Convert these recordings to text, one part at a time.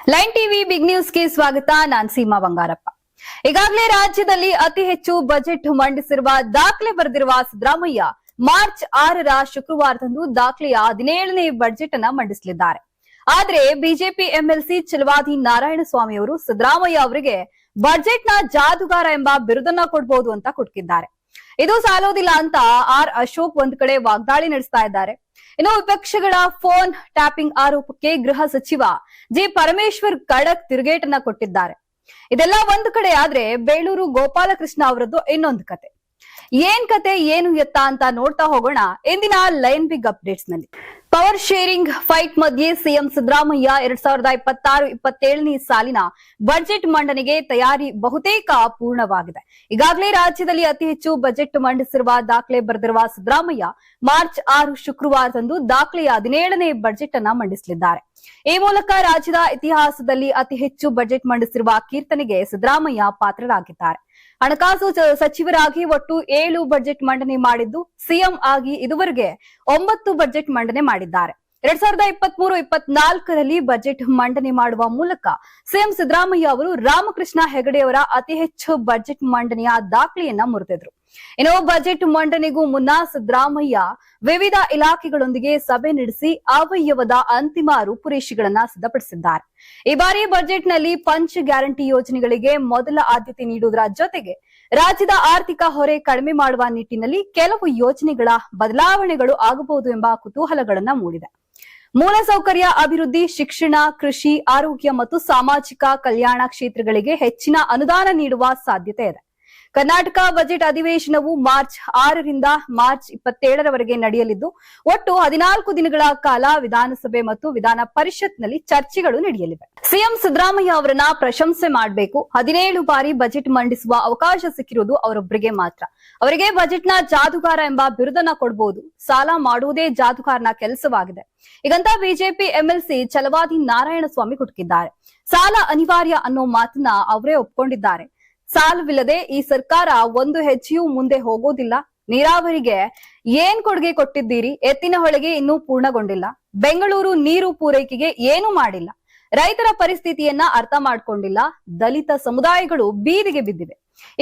Line TV big ನ್ಯೂಸ್ಗೆ ಸ್ವಾಗತ. ನಾನ್ ಸೀಮಾ ಬಂಗಾರಪ್ಪ. ಈಗಾಗಲೇ ರಾಜ್ಯದಲ್ಲಿ ಅತಿ ಹೆಚ್ಚು ಬಜೆಟ್ ಮಂಡಿಸಿರುವ ದಾಖಲೆ ಬರೆದಿರುವ ಸಿದ್ದರಾಮಯ್ಯ ಮಾರ್ಚ್ 6ರ ಶುಕ್ರವಾರದಂದು ದಾಖಲೆಯ 17ನೇ ಬಜೆಟ್ ಅನ್ನ ಮಂಡಿಸಲಿದ್ದಾರೆ. ಆದ್ರೆ ಬಿಜೆಪಿ ಎಂಎಲ್ಸಿ ಛಲವಾದಿ ನಾರಾಯಣಸ್ವಾಮಿ ಅವರು ಸಿದ್ದರಾಮಯ್ಯ ಅವರಿಗೆ ಬಜೆಟ್ ನ ಜಾದುಗಾರ ಎಂಬ ಬಿರುದನ್ನ ಕೊಡಬಹುದು ಅಂತ ಕೊಟ್ಟಿದ್ದಾರೆ. ಇದು ಸಾಲೋದಿಲ್ಲ ಅಂತ ಆರ್ ಅಶೋಕ್ ಒಂದ್ ಕಡೆ ವಾಗ್ದಾಳಿ ನಡೆಸ್ತಾ ಇದ್ದಾರೆ. ಇನ್ನು ವಿಪಕ್ಷಗಳ ಫೋನ್ ಟ್ಯಾಪಿಂಗ್ ಆರೋಪಕ್ಕೆ ಗೃಹ ಸಚಿವ ಜಿ ಪರಮೇಶ್ವರ್ ಖಡಕ್ ತಿರುಗೇಟನ್ನ ಕೊಟ್ಟಿದ್ದಾರೆ. ಇದೆಲ್ಲ ಒಂದು ಕಡೆ ಆದ್ರೆ ಬೇಳೂರು ಗೋಪಾಲಕೃಷ್ಣ ಅವರದ್ದು ಇನ್ನೊಂದು ಕತೆ. ಏನ್ ಕತೆ ಏನು ಎತ್ತ ಅಂತ ನೋಡ್ತಾ ಹೋಗೋಣ ಇಂದಿನ ಲೈನ್ ಬಿಗ್ ಅಪ್ಡೇಟ್ಸ್ ನಲ್ಲಿ. ಪವರ್ ಶೇರಿಂಗ್ ಫೈಟ್ ಮಧ್ಯೆ ಸಿಎಂ ಸಿದ್ದರಾಮಯ್ಯ 2026-27ನೇ ಸಾಲಿನ ಬಜೆಟ್ ಮಂಡನೆಗೆ ತಯಾರಿ ಬಹುತೇಕ ಪೂರ್ಣವಾಗಿದೆ. ಈಗಾಗಲೇ ರಾಜ್ಯದಲ್ಲಿ ಅತಿ ಹೆಚ್ಚು ಬಜೆಟ್ ಮಂಡಿಸಿರುವ ದಾಖಲೆ ಬರೆದಿರುವ ಸಿದ್ದರಾಮಯ್ಯ ಮಾರ್ಚ್ 6 ಶುಕ್ರವಾರದಂದು ದಾಖಲೆಯ 17ನೇ ಬಜೆಟ್ ಅನ್ನ ಮಂಡಿಸಲಿದ್ದಾರೆ. ಈ ಮೂಲಕ ರಾಜ್ಯದ ಇತಿಹಾಸದಲ್ಲಿ ಅತಿ ಹೆಚ್ಚು ಬಜೆಟ್ ಮಂಡಿಸಿರುವ ಕೀರ್ತನೆಗೆ ಸಿದ್ದರಾಮಯ್ಯ ಪಾತ್ರರಾಗಿದ್ದಾರೆ. ಹಣಕಾಸು ಸಚಿವರಾಗಿ ಒಟ್ಟು 7 ಬಜೆಟ್ ಮಂಡನೆ ಮಾಡಿದ್ದು, ಸಿಎಂ ಆಗಿ ಇದುವರೆಗೆ 9 ಬಜೆಟ್ ಮಂಡನೆ ಮಾಡಿದ್ದಾರೆ. 2023-24ರಲ್ಲಿ ಬಜೆಟ್ ಮಂಡನೆ ಮಾಡುವ ಮೂಲಕ ಸಿಎಂ ಸಿದ್ದರಾಮಯ್ಯ ಅವರು ರಾಮಕೃಷ್ಣ ಹೆಗಡೆಯವರ ಅತಿ ಹೆಚ್ಚು ಬಜೆಟ್ ಮಂಡನೆಯ ದಾಖಲೆಯನ್ನ ಮುರಿದಿದ್ರು. ಇನ್ನು ಬಜೆಟ್ ಮಂಡನೆಗೂ ಮುನ್ನ ಸಿದ್ದರಾಮಯ್ಯ ವಿವಿಧ ಇಲಾಖೆಗಳೊಂದಿಗೆ ಸಭೆ ನಡೆಸಿ ಅವಯವದ ಅಂತಿಮ ರೂಪುರೇಷೆಗಳನ್ನ ಸಿದ್ಧಪಡಿಸಿದ್ದಾರೆ. ಈ ಬಾರಿ ಬಜೆಟ್ನಲ್ಲಿ ಪಂಚ್ ಗ್ಯಾರಂಟಿ ಯೋಜನೆಗಳಿಗೆ ಮೊದಲ ಆದ್ಯತೆ ನೀಡುವುದರ ಜೊತೆಗೆ ರಾಜ್ಯದ ಆರ್ಥಿಕ ಹೊರೆ ಕಡಿಮೆ ಮಾಡುವ ನಿಟ್ಟಿನಲ್ಲಿ ಕೆಲವು ಯೋಜನೆಗಳ ಬದಲಾವಣೆಗಳು ಆಗಬಹುದು ಎಂಬ ಕುತೂಹಲಗಳನ್ನ ಮೂಡಿದೆ. ಮೂಲಸೌಕರ್ಯ ಅಭಿವೃದ್ಧಿ, ಶಿಕ್ಷಣ, ಕೃಷಿ, ಆರೋಗ್ಯ ಮತ್ತು ಸಾಮಾಜಿಕ ಕಲ್ಯಾಣ ಕ್ಷೇತ್ರಗಳಿಗೆ ಹೆಚ್ಚಿನ ಅನುದಾನ ನೀಡುವ ಸಾಧ್ಯತೆ ಇದೆ. ಕರ್ನಾಟಕ ಬಜೆಟ್ ಅಧಿವೇಶನವು ಮಾರ್ಚ್ 6ರಿಂದ ಮಾರ್ಚ್ 27ರವರೆಗೆ ನಡೆಯಲಿದ್ದು, ಒಟ್ಟು 14 ದಿನಗಳ ಕಾಲ ವಿಧಾನಸಭೆ ಮತ್ತು ವಿಧಾನ ಪರಿಷತ್ನಲ್ಲಿ ಚರ್ಚೆಗಳು ನಡೆಯಲಿವೆ. ಸಿಎಂ ಸಿದ್ದರಾಮಯ್ಯ ಅವರನ್ನ ಪ್ರಶಂಸೆ ಮಾಡಬೇಕು. 17 ಬಾರಿ ಬಜೆಟ್ ಮಂಡಿಸುವ ಅವಕಾಶ ಸಿಕ್ಕಿರುವುದು ಅವರೊಬ್ಬರಿಗೆ ಮಾತ್ರ. ಅವರಿಗೆ ಬಜೆಟ್ನ ಜಾದುಗಾರ ಎಂಬ ಬಿರುದನ್ನ ಕೊಡಬಹುದು. ಸಾಲ ಮಾಡುವುದೇ ಜಾದುಗಾರನ ಕೆಲಸವಾಗಿದೆ. ಈಗಂತ ಬಿಜೆಪಿ ಎಂಎಲ್ಸಿ ಛಲವಾದಿ ನಾರಾಯಣಸ್ವಾಮಿ ಹುಡುಕಿದ್ದಾರೆ. ಸಾಲ ಅನಿವಾರ್ಯ ಅನ್ನೋ ಮಾತನ್ನ ಅವರೇ ಒಪ್ಕೊಂಡಿದ್ದಾರೆ. ಸಾಲವಿಲ್ಲದೆ ಈ ಸರ್ಕಾರ ಒಂದು ಹೆಜ್ಜೆಯೂ ಮುಂದೆ ಹೋಗೋದಿಲ್ಲ. ನೀರಾವರಿಗೆ ಏನ್ ಕೊಡುಗೆ ಕೊಟ್ಟಿದ್ದೀರಿ? ಎತ್ತಿನ ಹೊಳೆಗೆ ಇನ್ನೂ ಪೂರ್ಣಗೊಂಡಿಲ್ಲ. ಬೆಂಗಳೂರು ನೀರು ಪೂರೈಕೆಗೆ ಏನು ಮಾಡಿಲ್ಲ. ರೈತರ ಪರಿಸ್ಥಿತಿಯನ್ನ ಅರ್ಥ ಮಾಡ್ಕೊಂಡಿಲ್ಲ. ದಲಿತ ಸಮುದಾಯಗಳು ಬೀದಿಗೆ ಬಿದ್ದಿವೆ.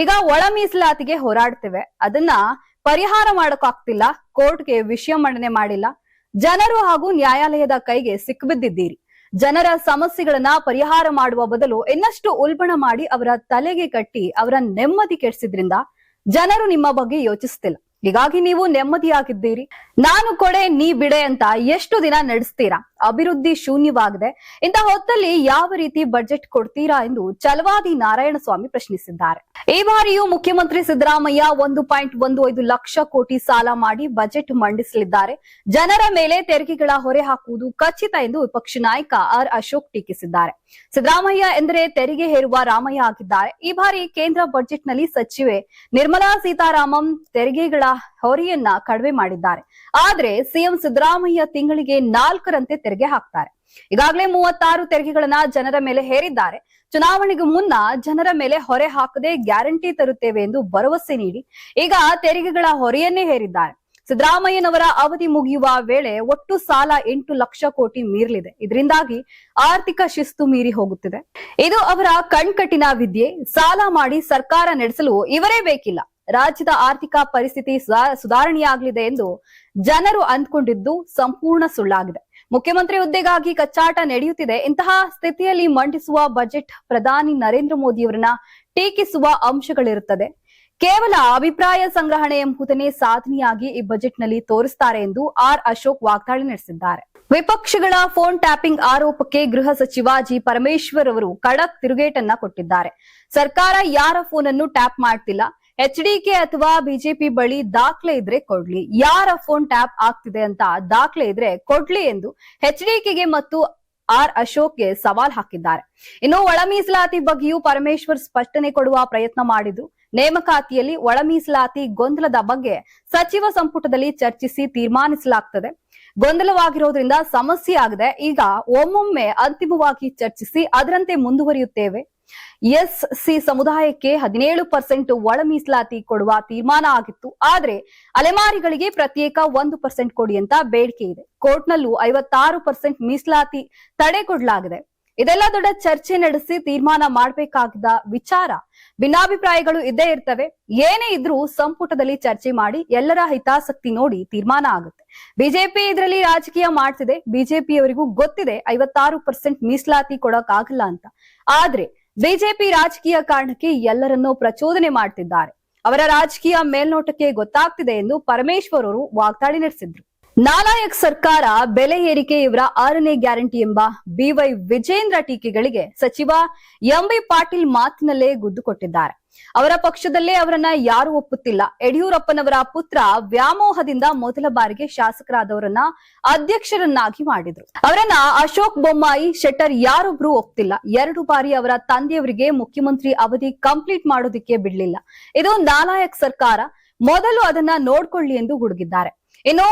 ಈಗ ಒಳ ಮೀಸಲಾತಿಗೆ ಹೋರಾಡ್ತಿವೆ. ಅದನ್ನ ಪರಿಹಾರ ಮಾಡೋಕ್ಕಾಗ್ತಿಲ್ಲ. ಕೋರ್ಟ್ಗೆ ವಿಷಯ ಮಂಡನೆ ಮಾಡಿಲ್ಲ. ಜನರು ಹಾಗೂ ನ್ಯಾಯಾಲಯದ ಕೈಗೆ ಸಿಕ್ಕಿಬಿದ್ದಿದ್ದೀರಿ. ಜನರ ಸಮಸ್ಯೆಗಳನ್ನ ಪರಿಹಾರ ಮಾಡುವ ಬದಲು ಇನ್ನಷ್ಟು ಉಲ್ಬಣ ಮಾಡಿ ಅವರ ತಲೆಗೆ ಕಟ್ಟಿ ಅವರ ನೆಮ್ಮದಿ ಕೆಡಿಸಿದ್ರಿಂದ ಜನರು ನಿಮ್ಮ ಬಗ್ಗೆ ಯೋಚಿಸ್ತಿಲ್ಲ. ಹೀಗಾಗಿ ನೀವು ನೆಮ್ಮದಿಯಾಗಿದ್ದೀರಿ. ನಾನು ಕೊಡೆ ನೀ ಬಿಡೆ ಅಂತ ಎಷ್ಟು ದಿನ ನಡೆಸ್ತೀರಾ? ಅಭಿವೃದ್ಧಿ ಶೂನ್ಯವಾಗಿದೆ. ಇಂಥ ಹೊತ್ತಲ್ಲಿ ಯಾವ ರೀತಿ ಬಜೆಟ್ ಕೊಡ್ತೀರಾ ಎಂದು ಛಲವಾದಿ ನಾರಾಯಣಸ್ವಾಮಿ ಪ್ರಶ್ನಿಸಿದ್ದಾರೆ. ಈ ಬಾರಿಯೂ ಮುಖ್ಯಮಂತ್ರಿ ಸಿದ್ದರಾಮಯ್ಯ 1.15 ಲಕ್ಷ ಕೋಟಿ ಸಾಲ ಮಾಡಿ ಬಜೆಟ್ ಮಂಡಿಸಲಿದ್ದಾರೆ. ಜನರ ಮೇಲೆ ತೆರಿಗೆಗಳ ಹೊರೆ ಹಾಕುವುದು ಖಚಿತ ಎಂದು ವಿಪಕ್ಷ ನಾಯಕ ಆರ್ ಅಶೋಕ್ ಟೀಕಿಸಿದ್ದಾರೆ. ಸಿದ್ದರಾಮಯ್ಯ ಎಂದರೆ ತೆರಿಗೆ ಹೇರುವ ರಾಮಯ್ಯ ಆಗಿದ್ದಾರೆ. ಈ ಬಾರಿ ಕೇಂದ್ರ ಬಜೆಟ್ನಲ್ಲಿ ಸಚಿವೆ ನಿರ್ಮಲಾ ಸೀತಾರಾಮನ್ ತೆರಿಗೆಗಳ ಹೊರೆಯನ್ನ ಕಡಿಮೆ ಮಾಡಿದ್ದಾರೆ. ಆದ್ರೆ ಸಿಎಂ ಸಿದ್ದರಾಮಯ್ಯ ತಿಂಗಳಿಗೆ 4ರಂತೆ ತೆರಿಗೆ ಹಾಕ್ತಾರೆ. ಈಗಾಗಲೇ 36 ತೆರಿಗೆಗಳನ್ನ ಜನರ ಮೇಲೆ ಹೇರಿದ್ದಾರೆ. ಚುನಾವಣೆಗೂ ಮುನ್ನ ಜನರ ಮೇಲೆ ಹೊರೆ ಹಾಕದೆ ಗ್ಯಾರಂಟಿ ತರುತ್ತೇವೆ ಎಂದು ಭರವಸೆ ನೀಡಿ ಈಗ ತೆರಿಗೆಗಳ ಹೊರೆಯನ್ನೇ ಹೇರಿದ್ದಾರೆ. ಸಿದ್ದರಾಮಯ್ಯನವರ ಅವಧಿ ಮುಗಿಯುವ ವೇಳೆ ಒಟ್ಟು ಸಾಲ 8 ಲಕ್ಷ ಕೋಟಿ ಮೀರಲಿದೆ. ಇದರಿಂದಾಗಿ ಆರ್ಥಿಕ ಶಿಸ್ತು ಮೀರಿ ಹೋಗುತ್ತಿದೆ. ಇದು ಅವರ ಕಣ್ಕಟ್ಟಿನ ವಿದ್ಯೆ. ಸಾಲ ಮಾಡಿ ಸರ್ಕಾರ ನಡೆಸಲು ಇವರೇ ಬೇಕಿಲ್ಲ. ರಾಜ್ಯದ ಆರ್ಥಿಕ ಪರಿಸ್ಥಿತಿ ಸುಧಾರಣೆಯಾಗಲಿದೆ ಎಂದು ಜನರು ಅಂದ್ಕೊಂಡಿದ್ದು ಸಂಪೂರ್ಣ ಸುಳ್ಳಾಗಿದೆ. ಮುಖ್ಯಮಂತ್ರಿ ಹುದ್ದೆಗಾಗಿ ಕಚ್ಚಾಟ ನಡೆಯುತ್ತಿದೆ. ಇಂತಹ ಸ್ಥಿತಿಯಲ್ಲಿ ಮಂಡಿಸುವ ಬಜೆಟ್ ಪ್ರಧಾನಿ ನರೇಂದ್ರ ಮೋದಿಯವರನ್ನ ಟೀಕಿಸುವ ಅಂಶಗಳಿರುತ್ತದೆ. ಕೇವಲ ಅಭಿಪ್ರಾಯ ಸಂಗ್ರಹಣೆ ಎಂಬುದನ್ನೇ ಸಾಧನೆಯಾಗಿ ಈ ಬಜೆಟ್ನಲ್ಲಿ ತೋರಿಸುತ್ತಾರೆ ಎಂದು ಆರ್ ಅಶೋಕ್ ವಾಗ್ದಾಳಿ ನಡೆಸಿದ್ದಾರೆ. ವಿಪಕ್ಷಗಳ ಫೋನ್ ಟ್ಯಾಪಿಂಗ್ ಆರೋಪಕ್ಕೆ ಗೃಹ ಸಚಿವ ಜಿ ಪರಮೇಶ್ವರ್ ಅವರು ಖಡಕ್ ತಿರುಗೇಟನ್ನ ಕೊಟ್ಟಿದ್ದಾರೆ. ಸರ್ಕಾರ ಯಾರ ಫೋನ್ ಅನ್ನು ಟ್ಯಾಪ್ ಮಾಡ್ತಿಲ್ಲ. ಎಚ್ಡಿಕೆ ಅಥವಾ ಬಿಜೆಪಿ ಬಳಿ ದಾಖಲೆ ಇದ್ರೆ ಕೊಡ್ಲಿ. ಯಾರ ಫೋನ್ ಟ್ಯಾಪ್ ಆಗ್ತಿದೆ ಅಂತ ದಾಖಲೆ ಇದ್ರೆ ಕೊಡ್ಲಿ ಎಂದು ಎಚ್ಡಿಕೆಗೆ ಮತ್ತು ಆರ್ ಅಶೋಕ್ಗೆ ಸವಾಲ್ ಹಾಕಿದ್ದಾರೆ. ಇನ್ನು ಒಳ ಮೀಸಲಾತಿ ಬಗ್ಗೆಯೂ ಪರಮೇಶ್ವರ್ ಸ್ಪಷ್ಟನೆ ಕೊಡುವ ಪ್ರಯತ್ನ ಮಾಡಿದ್ರು. ನೇಮಕಾತಿಯಲ್ಲಿ ಒಳ ಮೀಸಲಾತಿ ಗೊಂದಲದ ಬಗ್ಗೆ ಸಚಿವ ಸಂಪುಟದಲ್ಲಿ ಚರ್ಚಿಸಿ ತೀರ್ಮಾನಿಸಲಾಗುತ್ತದೆ. ಗೊಂದಲವಾಗಿರೋದ್ರಿಂದ ಸಮಸ್ಯೆ ಆಗಿದೆ. ಈಗ ಒಮ್ಮೊಮ್ಮೆ ಅಂತಿಮವಾಗಿ ಚರ್ಚಿಸಿ ಅದರಂತೆ ಮುಂದುವರಿಯುತ್ತೇವೆ. ಎಸ್ಸಿ ಸಮುದಾಯಕ್ಕೆ 17% ಒಳ ಮೀಸಲಾತಿ ಕೊಡುವ ತೀರ್ಮಾನ ಆಗಿತ್ತು. ಆದ್ರೆ ಅಲೆಮಾರಿಗಳಿಗೆ ಪ್ರತ್ಯೇಕ 1% ಕೊಡಿ ಅಂತ ಬೇಡಿಕೆ ಇದೆ. ಕೋರ್ಟ್ನಲ್ಲೂ 56% ಮೀಸಲಾತಿ ತಡೆ ಕೊಡಲಾಗಿದೆ. ಇದೆಲ್ಲ ದೊಡ್ಡ ಚರ್ಚೆ ನಡೆಸಿ ತೀರ್ಮಾನ ಮಾಡಬೇಕಾದ ವಿಚಾರ. ಭಿನ್ನಾಭಿಪ್ರಾಯಗಳು ಇದ್ದೇ ಇರ್ತವೆ. ಏನೇ ಇದ್ರೂ ಸಂಪುಟದಲ್ಲಿ ಚರ್ಚೆ ಮಾಡಿ ಎಲ್ಲರ ಹಿತಾಸಕ್ತಿ ನೋಡಿ ತೀರ್ಮಾನ ಆಗುತ್ತೆ. ಬಿಜೆಪಿ ಇದರಲ್ಲಿ ರಾಜಕೀಯ ಮಾಡ್ತಿದೆ. ಬಿಜೆಪಿಯವರಿಗೂ ಗೊತ್ತಿದೆ 56% ಮೀಸಲಾತಿ ಕೊಡೋಕ್ಕಾಗಲ್ಲ ಅಂತ. ಆದ್ರೆ ಬಿಜೆಪಿ ರಾಜಕೀಯ ಕಾರಣಕ್ಕೆ ಎಲ್ಲರನ್ನೂ ಪ್ರಚೋದನೆ ಮಾಡ್ತಿದ್ದಾರೆ. ಅವರ ರಾಜಕೀಯ ಮೇಲ್ನೋಟಕ್ಕೆ ಗೊತ್ತಾಗ್ತಿದೆ ಎಂದು ಪರಮೇಶ್ವರ್ ಅವರು ವಾಗ್ದಾಳಿ ನಡೆಸಿದ್ರು. ನಾಲಾಯಕ್ ಸರ್ಕಾರ, ಬೆಲೆ ಏರಿಕೆ ಇವರ 6ನೇ ಗ್ಯಾರಂಟಿ ಎಂಬ ಬಿವೈ ವಿಜೇಂದ್ರ ಟೀಕೆಗಳಿಗೆ ಸಚಿವ ಎಂಬಿ ಪಾಟೀಲ್ ಮಾತಿನಲ್ಲೇ ಗುದ್ದು ಕೊಟ್ಟಿದ್ದಾರೆ. ಅವರ ಪಕ್ಷದಲ್ಲೇ ಅವರನ್ನ ಯಾರು ಒಪ್ಪುತ್ತಿಲ್ಲ. ಯಡಿಯೂರಪ್ಪನವರ ಪುತ್ರ ವ್ಯಾಮೋಹದಿಂದ ಮೊದಲ ಬಾರಿಗೆ ಶಾಸಕರಾದವರನ್ನ ಅಧ್ಯಕ್ಷರನ್ನಾಗಿ ಮಾಡಿದ್ರು. ಅವರನ್ನ ಅಶೋಕ್ ಬೊಮ್ಮಾಯಿ, ಶೆಟ್ಟರ್ ಯಾರೊಬ್ರು ಒಪ್ತಿಲ್ಲ. 2 ಬಾರಿ ಅವರ ತಂದೆಯವರಿಗೆ ಮುಖ್ಯಮಂತ್ರಿ ಅವಧಿ ಕಂಪ್ಲೀಟ್ ಮಾಡೋದಿಕ್ಕೆ ಬಿಡ್ಲಿಲ್ಲ. ಇದು ನಾಲಾಯಕ್ ಸರ್ಕಾರ, ಮೊದಲು ಅದನ್ನ ನೋಡ್ಕೊಳ್ಳಿ ಎಂದು ಗುಡುಗಿದ್ದಾರೆ. ಇನ್ನು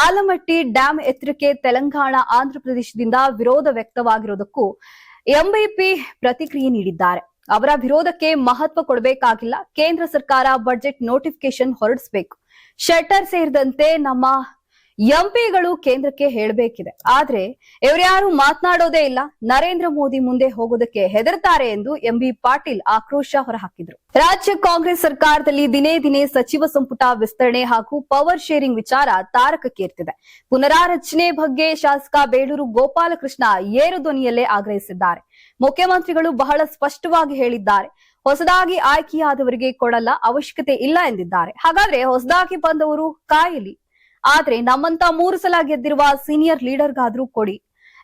ಆಲಮಟ್ಟಿ ಡ್ಯಾಂ ಎತ್ತರಕ್ಕೆ ತೆಲಂಗಾಣ, ಆಂಧ್ರಪ್ರದೇಶದಿಂದ ವಿರೋಧ ವ್ಯಕ್ತವಾಗಿರೋದಕ್ಕೂ ಎಂಬಿಪಿ ಪ್ರತಿಕ್ರಿಯೆ ನೀಡಿದ್ದಾರೆ. ಅವರ ವಿರೋಧಕ್ಕೆ ಮಹತ್ವ ಕೊಡಬೇಕಾಗಿಲ್ಲ. ಕೇಂದ್ರ ಸರ್ಕಾರ ಬಜೆಟ್ ನೋಟಿಫಿಕೇಶನ್ ಹೊರಡಿಸಬೇಕು. ಶೆಟ್ಟರ್ ಸೇರಿದಂತೆ ನಮ್ಮ ಎಂಪಿಗಳು ಕೇಂದ್ರಕ್ಕೆ ಹೇಳಬೇಕಿದೆ. ಆದ್ರೆ ಇವರ್ಯಾರು ಮಾತನಾಡೋದೇ ಇಲ್ಲ. ನರೇಂದ್ರ ಮೋದಿ ಮುಂದೆ ಹೋಗೋದಕ್ಕೆ ಹೆದರ್ತಾರೆ ಎಂದು ಎಂಬಿ ಪಾಟೀಲ್ ಆಕ್ರೋಶ ಹೊರಹಾಕಿದ್ರು. ರಾಜ್ಯ ಕಾಂಗ್ರೆಸ್ ಸರ್ಕಾರದಲ್ಲಿ ದಿನೇ ದಿನೇ ಸಚಿವ ಸಂಪುಟ ವಿಸ್ತರಣೆ ಹಾಗೂ ಪವರ್ ಶೇರಿಂಗ್ ವಿಚಾರ ತಾರಕಕ್ಕೇರ್ತಿದೆ. ಪುನರಾರಚನೆ ಬಗ್ಗೆ ಶಾಸಕ ಬೇಳೂರು ಗೋಪಾಲಕೃಷ್ಣ ಏರು ಧ್ವನಿಯಲ್ಲೇ ಆಗ್ರಹಿಸಿದ್ದಾರೆ. ಮುಖ್ಯಮಂತ್ರಿಗಳು ಬಹಳ ಸ್ಪಷ್ಟವಾಗಿ ಹೇಳಿದ್ದಾರೆ, ಹೊಸದಾಗಿ ಆಯ್ಕೆಯಾದವರಿಗೆ ಕೊಡಲ್ಲ, ಅವಶ್ಯಕತೆ ಇಲ್ಲ ಎಂದಿದ್ದಾರೆ. ಹಾಗಾದ್ರೆ ಹೊಸದಾಗಿ ಬಂದವರು ಕಾಯಲಿ, ಆದ್ರೆ ನಮ್ಮಂತ 3 ಸಲ ಗೆದ್ದಿರುವ ಸೀನಿಯರ್ ಲೀಡರ್ಗಾದ್ರೂ ಕೊಡಿ.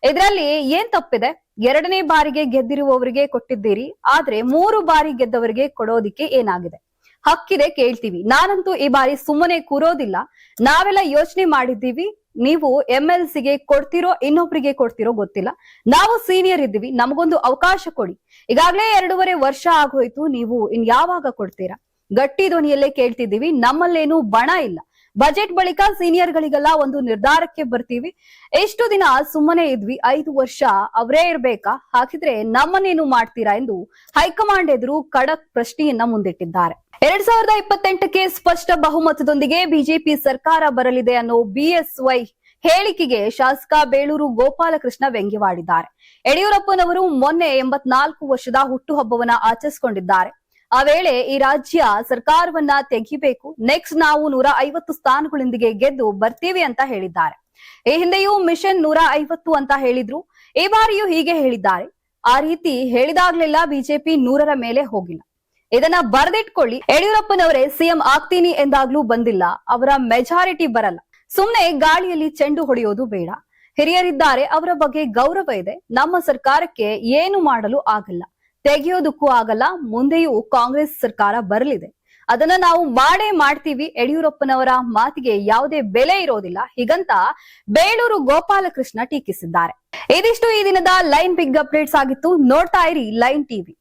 ಇದರಲ್ಲಿ ಏನ್ ತಪ್ಪಿದೆ? 2ನೇ ಬಾರಿಗೆ ಗೆದ್ದಿರುವವರಿಗೆ ಕೊಟ್ಟಿದ್ದೀರಿ, ಆದ್ರೆ 3 ಬಾರಿ ಗೆದ್ದವರಿಗೆ ಕೊಡೋದಿಕ್ಕೆ ಏನಾಗಿದೆ? ಹಕ್ಕಿದೆ, ಕೇಳ್ತೀವಿ. ನಾನಂತೂ ಈ ಬಾರಿ ಸುಮ್ಮನೆ ಕೂರೋದಿಲ್ಲ. ನಾವೆಲ್ಲ ಯೋಚನೆ ಮಾಡಿದ್ದೀವಿ. ನೀವು MLCಗೆ ಕೊಡ್ತಿರೋ ಇನ್ನೊಬ್ರಿಗೆ ಕೊಡ್ತಿರೋ ಗೊತ್ತಿಲ್ಲ. ನಾವು ಸೀನಿಯರ್ ಇದ್ದೀವಿ, ನಮಗೊಂದು ಅವಕಾಶ ಕೊಡಿ. ಈಗಾಗಲೇ 2.5 ವರ್ಷ ಆಗೋಯ್ತು, ನೀವು ಇನ್ ಯಾವಾಗ ಕೊಡ್ತೀರಾ? ಗಟ್ಟಿ ಧ್ವನಿಯಲ್ಲೇ ಕೇಳ್ತಿದ್ದೀವಿ. ನಮ್ಮಲ್ಲೇನು ಬಣ ಇಲ್ಲ. ಬಜೆಟ್ ಬಳಿಕ ಸೀನಿಯರ್ಗಳಿಗೆಲ್ಲ ಒಂದು ನಿರ್ಧಾರಕ್ಕೆ ಬರ್ತೀವಿ. ಎಷ್ಟು ದಿನ ಸುಮ್ಮನೆ ಇದ್ವಿ? 5 ವರ್ಷ ಅವರೇ ಇರ್ಬೇಕಾ? ಹಾಗಿದ್ರೆ ನಮ್ಮನ್ನೇನು ಮಾಡ್ತೀರಾ ಎಂದು ಹೈಕಮಾಂಡ್ ಎದುರು ಖಡಕ್ ಪ್ರಶ್ನೆಯನ್ನ ಮುಂದಿಟ್ಟಿದ್ದಾರೆ. 2028ಕ್ಕೆ ಸ್ಪಷ್ಟ ಬಹುಮತದೊಂದಿಗೆ ಬಿಜೆಪಿ ಸರ್ಕಾರ ಬರಲಿದೆ ಅನ್ನೋ ಬಿಎಸ್ವೈ ಹೇಳಿಕೆಗೆ ಶಾಸಕ ಬೇಳೂರು ಗೋಪಾಲಕೃಷ್ಣ ವ್ಯಂಗ್ಯವಾಡಿದ್ದಾರೆ. ಯಡಿಯೂರಪ್ಪನವರು ಮೊನ್ನೆ 84 ವರ್ಷದ ಹುಟ್ಟುಹಬ್ಬವನ್ನ ಆಚರಿಸಿಕೊಂಡಿದ್ದಾರೆ. ಆ ವೇಳೆ ಈ ರಾಜ್ಯ ಸರ್ಕಾರವನ್ನ ತೆಗಿಬೇಕು, ನೆಕ್ಸ್ಟ್ ನಾವು 150 ಸ್ಥಾನಗಳೊಂದಿಗೆ ಗೆದ್ದು ಬರ್ತೀವಿ ಅಂತ ಹೇಳಿದ್ದಾರೆ. ಈ ಹಿಂದೆಯೂ ಮಿಷನ್ 150 ಅಂತ ಹೇಳಿದ್ರು. ಈ ಬಾರಿಯೂ ಹೀಗೆ ಹೇಳಿದ್ದಾರೆ. ಆ ರೀತಿ ಹೇಳಿದಾಗ್ಲೆಲ್ಲ ಬಿಜೆಪಿ 100ರ ಮೇಲೆ ಹೋಗಿಲ್ಲ. ಇದನ್ನ ಬರೆದಿಟ್ಕೊಳ್ಳಿ. ಯಡಿಯೂರಪ್ಪನವರೇ ಸಿಎಂ ಆಗ್ತೀನಿ ಎಂದಾಗ್ಲೂ ಬಂದಿಲ್ಲ. ಅವರ ಮೆಜಾರಿಟಿ ಬರಲ್ಲ. ಸುಮ್ನೆ ಗಾಳಿಯಲ್ಲಿ ಚೆಂಡು ಹೊಡೆಯೋದು ಬೇಡ. ಹಿರಿಯರಿದ್ದಾರೆ, ಅವರ ಬಗ್ಗೆ ಗೌರವ ಇದೆ. ನಮ್ಮ ಸರ್ಕಾರಕ್ಕೆ ಏನು ಮಾಡಲು ಆಗಲ್ಲ, ತೆಗೆಯೋದಕ್ಕೂ ಆಗಲ್ಲ. ಮುಂದೆಯೂ ಕಾಂಗ್ರೆಸ್ ಸರ್ಕಾರ ಬರಲಿದೆ, ಅದನ್ನ ನಾವು ಮಾಡೇ ಮಾಡ್ತೀವಿ. ಯಡಿಯೂರಪ್ಪನವರ ಮಾತಿಗೆ ಯಾವುದೇ ಬೆಲೆ ಇರೋದಿಲ್ಲ, ಹೀಗಂತ ಬೇಳೂರು ಗೋಪಾಲಕೃಷ್ಣ ಟೀಕಿಸಿದ್ದಾರೆ. ಇದಿಷ್ಟು ಈ ದಿನದ ಲೈನ್ ಬಿಗ್ ಅಪ್ಡೇಟ್ಸ್ ಆಗಿತ್ತು. ನೋಡ್ತಾ ಇರಿ ಲೈನ್ ಟಿವಿ.